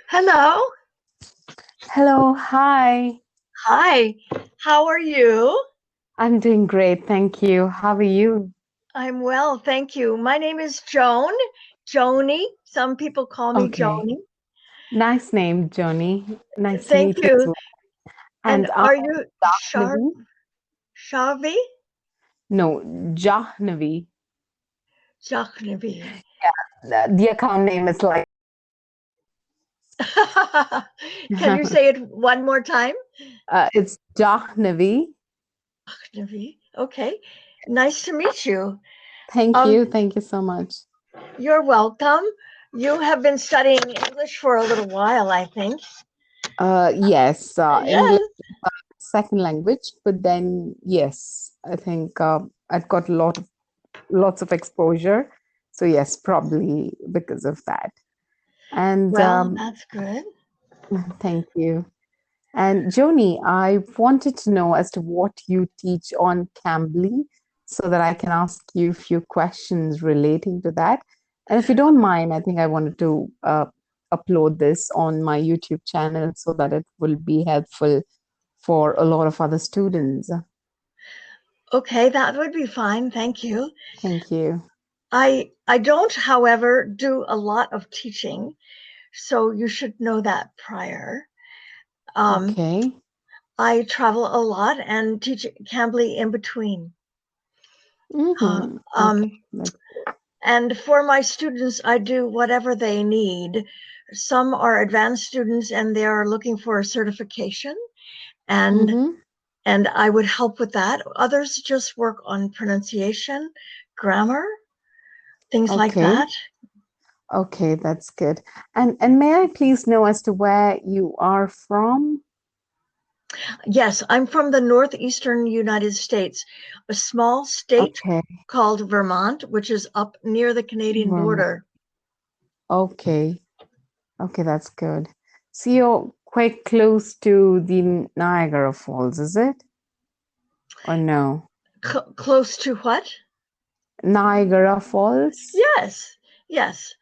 Hello. Hello, hi. Hi. How are you? I'm doing great, thank you. How are you? I'm well, thank you. My name is Joan, Joni. Some people call me Okay. Joni. Nice name, Johnny. Nice to Thank meet you as you. well. And And I'm are you Jahnavi. Shavi? No, Jahnavi. Jahnavi. The account name is like Can you say it one more time? it's Jahnavi. Jahnavi. Okay. Nice to meet you. Thank Um, you. Thank you so much. you're welcome. You have been studying English for a little while, I think. Yes, English Yes. second language, but then yes, I think I've got lots of exposure. So yes, probably because of that. And Well, that's good. thank you. And Joni, I wanted to know as to what you teach on Cambly so that I can ask you a few questions relating to that. And if you don't mind, I think I wanted to upload this on my YouTube channel so that it will be helpful for a lot of other students. Okay, that would be fine. Thank you. Thank you. I don't, however, do a lot of teaching, so you should know that prior. Um, Okay. I travel a lot and teach Cambly in between. Uh, Mm-hmm. Okay. um, That's, and for my students, I do whatever they need. Some are advanced students and they are looking for a certification, and mm-hmm. and I would help with that. Others just work on pronunciation, grammar, things like Okay. that. Okay, that's good. And may I please know as to where you are from? Yes, I'm from the northeastern United States, a small state Okay. called Vermont, which is up near the Canadian Vermont. border. Okay. Okay, that's good. So you're quite close to the Niagara Falls, is it? Or no? Close to what? Niagara Falls? Yes, yes.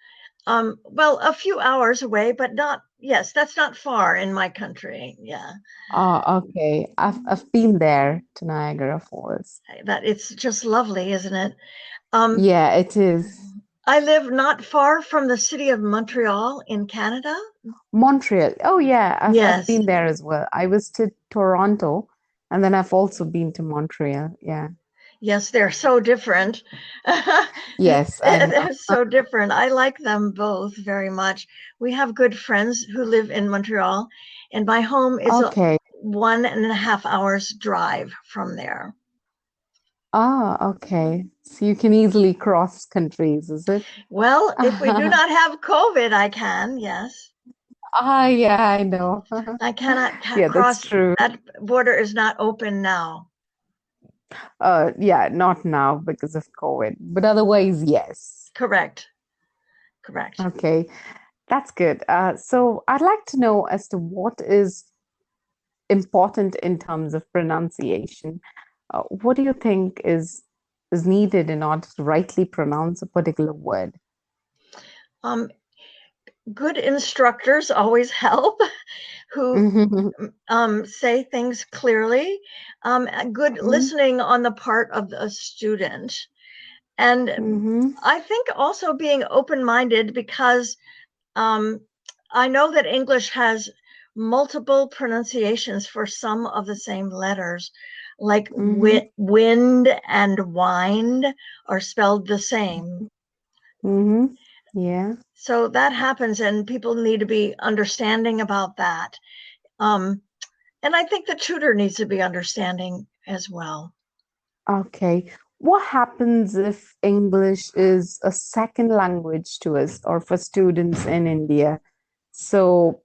Well, a few hours away, but not, yes, that's not far in my country. Yeah, Ah, okay. I've been there to Niagara Falls. that it's just lovely, isn't it? Um, Yeah, it is. I live not far from the city of Montreal in Canada. Montreal. Oh yeah, I've Yes, been there as well. I was to Toronto and then I've also been to Montreal. Yeah. yes, they're so different. Yes, I know. They're so different. I like them both very much. We have good friends who live in Montreal, and my home is a Okay. 1.5 hours drive from there. Ah, okay. So you can easily cross countries, is it? Well, if we do not have COVID, I can, yes. Ah, yeah, I know. I cannot Yeah, that's cross. true. That border is not open now. Yeah, not now because of COVID, but otherwise, yes. Correct, correct. Okay, that's good. So I'd like to know as to what is important in terms of pronunciation. What do you think is needed in order to rightly pronounce a particular word? Um, Good instructors always help who Mm-hmm. say things clearly, good listening on the part of the student. And Mm-hmm. I think also being open minded because um, I know that English has multiple pronunciations for some of the same letters, like Mm-hmm. wind and wind are spelled the same. Mm-hmm. Yeah. So that happens, and people need to be understanding about that. Um, and I think the tutor needs to be understanding as well. Okay. What happens if English is a second language to us or for students in India? So,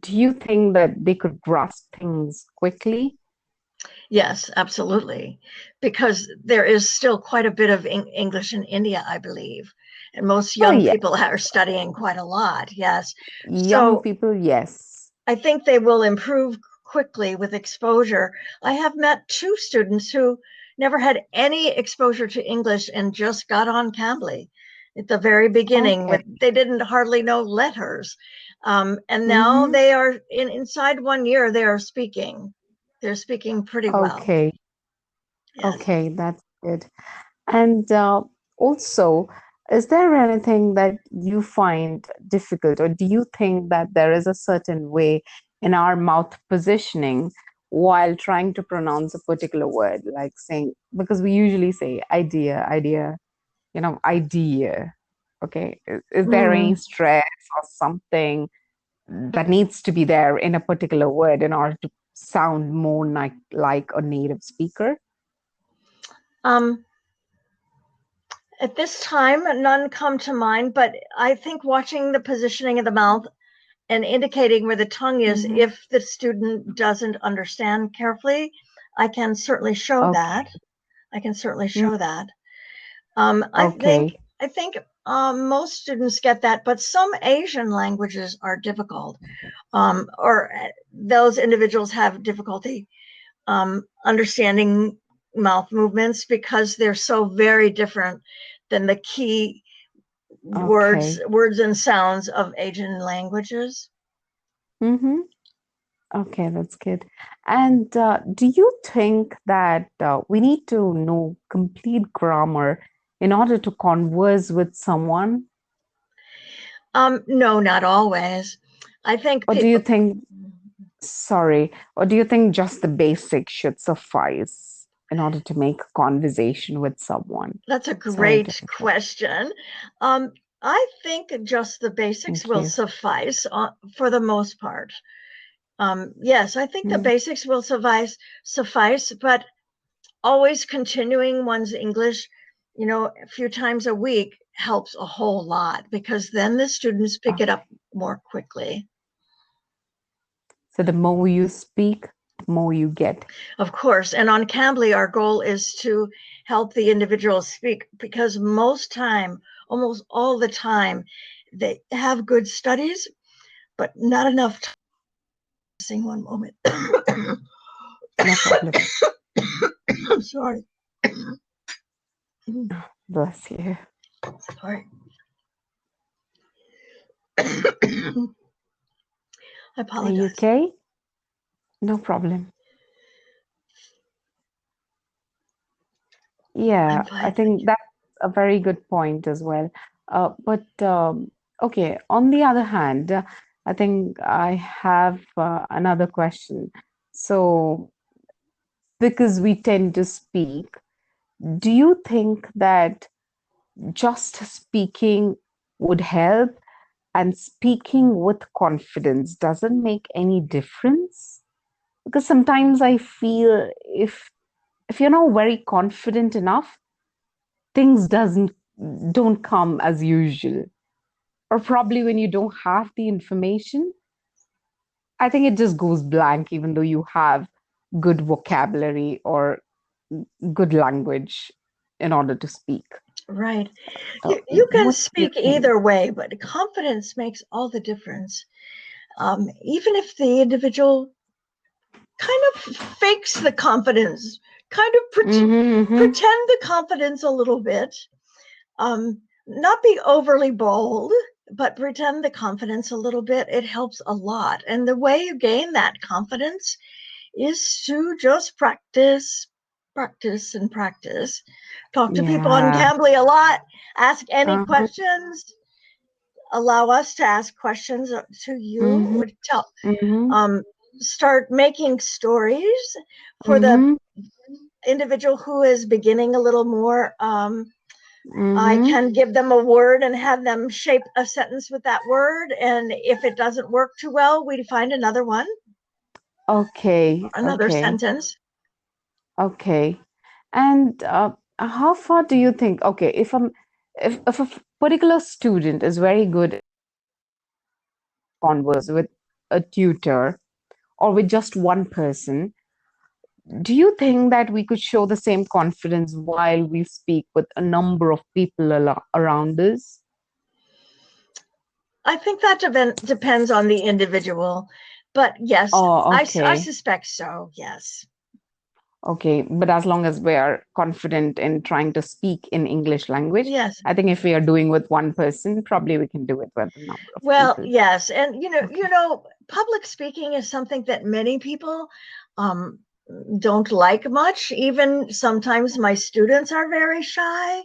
do you think that they could grasp things quickly? Yes, absolutely. Because there is still quite a bit of English in India, I believe. And most Oh, young yeah. people are studying quite a lot. Yes. Young So people, yes. I think they will improve quickly with exposure. I have met two students who never had any exposure to English and just got on Cambly at the very beginning Okay. with they didn't hardly know letters. And now they are inside 1 year, they are speaking. They're speaking pretty well. Okay. Yes. Okay, that's good. And also, is there anything that you find difficult, or do you think that there is a certain way in our mouth positioning while trying to pronounce a particular word, like saying, because we usually say idea, idea, idea. Okay. Is there any stress or something that needs to be there in a particular word in order to sound more like a native speaker? At this time, none come to mind, but I think watching the positioning of the mouth and indicating where the tongue is, if the student doesn't understand carefully, I can certainly show that. I can certainly show that. I think most students get that, but some Asian languages are difficult, or those individuals have difficulty understanding mouth movements because they're so very different than the key words and sounds of Asian languages. Okay, that's good. And do you think that we need to know complete grammar in order to converse with someone? No, not always. I think Or do you think, sorry, or do you think just the basics should suffice in order to make a conversation with someone? That's a great question. I think just the basics will suffice for the most part. Yes, I think the basics will suffice, but always continuing one's English, a few times a week helps a whole lot because then the students pick it up more quickly. So the more you speak, the more you get. Of course. And on Cambly, our goal is to help the individual speak because almost all the time, they have good studies, but not enough time. Sing one moment. No problem. I'm sorry. Bless you. Sorry. I apologize. Are you okay? No problem. Yeah, I think that's a very good point as well. But okay, on the other hand, I think I have another question. So, because we tend to speak, do you think that just speaking would help, and speaking with confidence doesn't make any difference? Because sometimes I feel if you're not very confident enough, things don't come as usual, or probably when you don't have the information, I think it just goes blank even though you have good vocabulary or good language in order to speak. Right. So You can what do you speak think? either way, but confidence makes all the difference. Even if the individual kind of fakes the confidence, kind of pretend the confidence a little bit, not be overly bold, but pretend the confidence a little bit. It helps a lot. And the way you gain that confidence is to just practice, practice, and practice. Talk to people on Cambly a lot, ask any questions, allow us to ask questions to you, start making stories for the individual who is beginning a little more. I can give them a word and have them shape a sentence with that word. And if it doesn't work too well, we find another one. Another sentence. Okay. And how far do you think, okay, if a particular student is very good at converse with a tutor or with just one person, do you think that we could show the same confidence while we speak with a number of people around us? I think that depends on the individual, but yes, I suspect so. Yes. Okay, but as long as we are confident in trying to speak in English language, Yes. I think if we are doing with one person, probably we can do it with a number of Well, people. yes, and Okay. public speaking is something that many people um, don't like much. Even sometimes my students are very shy.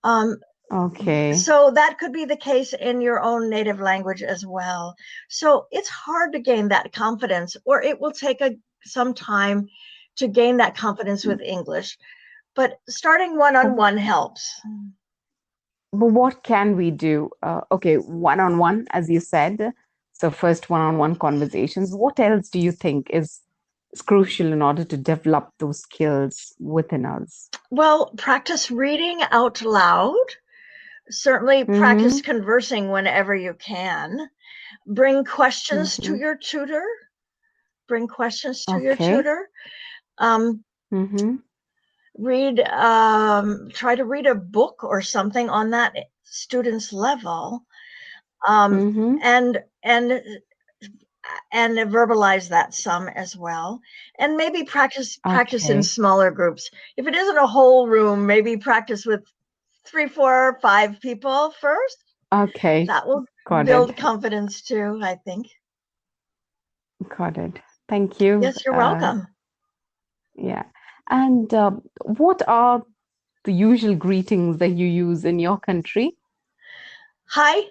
Um, Okay. so that could be the case in your own native language as well. So it's hard to gain that confidence, or it will take some time to gain that confidence with English. But starting one-on-one helps. But what can we do? Okay, one-on-one, as you said. So first one-on-one conversations. What else do you think is crucial in order to develop those skills within us? Well, practice reading out loud. Certainly practice Mm-hmm. conversing whenever you can. Bring questions to Mm-hmm. your tutor. Bring questions to your Okay. tutor. Um, Mm-hmm. try to read a book or something on that student's level. Um, Mm-hmm. and and and verbalize that some as well, and maybe practice in Okay. smaller groups. If it isn't a whole room, maybe practice with 3, 4, 5 people first. Okay. That will Got it. build confidence too, I think. Got it. Thank you. Yes, you're welcome. Yeah. And what are the usual greetings that you use in your country? Hi,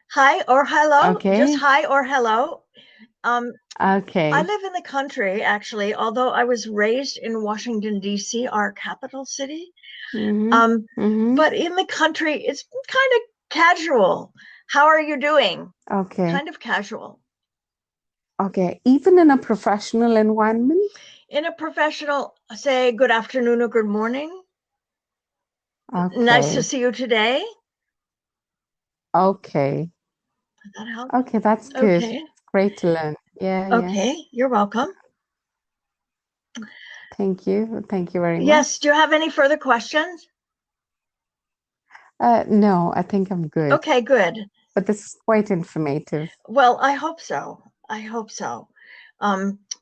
hi or hello, just Okay. hi or hello. Um, I Okay. live in the country, actually, although I was raised in Washington, D.C., our capital city. Mm-hmm. Um, Mm-hmm. but in the country, it's kind of casual. How are you doing? Okay. Kind of casual. Okay. Even in a professional environment? In a professional, say good afternoon or good morning. Nice to Okay. see you today. Okay. Does that help? Okay, that's good. Okay. It's great to learn. Yeah, yeah. Okay. You're welcome. Thank you. Thank you very Yes. much. Do you have any further questions? No, I think I'm good. Okay, good. But this is quite informative. Well, I hope so. I hope so.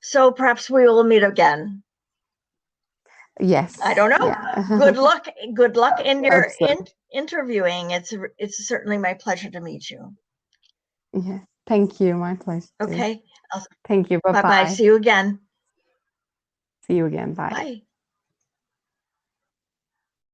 So perhaps we will meet again. Yes. I don't know. Yeah. Good luck. Good luck in Hope your so. interviewing. It's certainly my pleasure to meet you. Yeah. Thank you. My pleasure too. Okay. Thank you. Bye bye. Bye-bye. See you again. See you again. Bye. Bye.